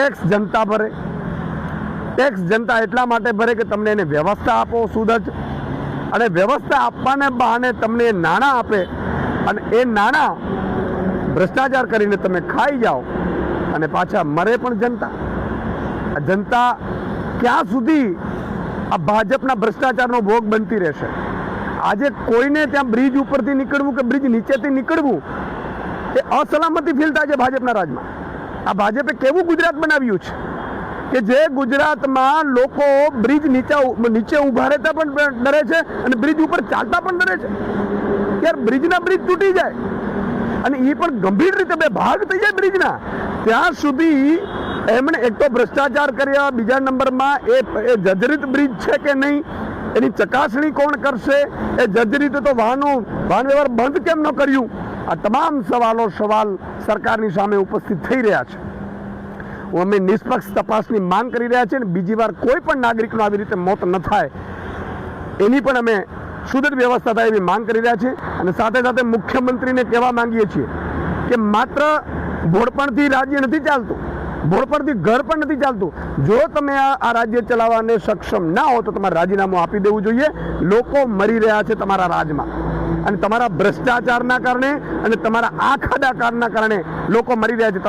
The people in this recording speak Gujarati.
ટેક્સ જનતા ભરે. ટેક્સ જનતા એટલા માટે ભરે કે તમને એને વ્યવસ્થા આપો સુધજ, અને વ્યવસ્થા આપવાને બહાને તમને એ નાણાં આપે, અને એ નાણાં ભ્રષ્ટાચાર કરીને તમે ખાઈ જાઓ અને પાછા મરે પણ જનતા. આ જનતા ક્યાં સુધી આ ભાજપના ભ્રષ્ટાચારનો ભોગ બનતી રહેશે? આજે કોઈને ત્યાં બ્રિજ ઉપરથી નીકળવું કે બ્રિજ નીચેથી નીકળવું એ અસલામતી ફીલ થાય છે ભાજપના રાજમાં. આ ભાજપે કેવું ગુજરાત બનાવ્યું છે કે જે ગુજરાતમાં લોકો બ્રિજ નીચે ઊભા રહેતા પણ ડરે છે અને બ્રિજ ઉપર ચાલતા પણ ડરે છે. યાર, બ્રિજના બ્રિજ તૂટી જાય અને એ પણ ગંભીર રીતે બે ભાગ થઈ જાય બ્રિજના, ત્યાં સુધી એમણે એક તો ભ્રષ્ટાચાર કર્યા, બીજા નંબરમાં એ જર્જરિત બ્રિજ છે કે નહીં એની ચકાસણી કોણ કરશે, એ જર્જરિત તો વાહન વ્યવહાર બંધ કેમ ન કર્યું? આ તમામ સવાલ સરકારની સામે ઉપસ્થિત થઈ રહ્યા છે. અમે નિષ્પક્ષ તપાસની માંગ કરી રહ્યા છીએ અને બીજી વાર કોઈ પણ નાગરિકનું આવી રીતે મોત ન થાય એની પણ અમે સુદૃઢ વ્યવસ્થા થાય એવી માંગ કરી રહ્યા છીએ. અને સાથે સાથે મુખ્યમંત્રીને કહેવા માંગીએ છીએ કે માત્ર ભોળપણથી રાજ્ય નથી ચાલતું, ભોળપણથી ઘર પણ નથી ચાલતું. જો તમે આ રાજ્ય ચલાવવાને સક્ષમ ના હો તો તમારે રાજીનામું આપી દેવું જોઈએ. લોકો મરી રહ્યા છે તમારા રાજમાં, અને તમારા ભ્રષ્ટાચારના કારણે અને તમારા આ ખાડાકારના કારણે લોકો મરી રહ્યા છે.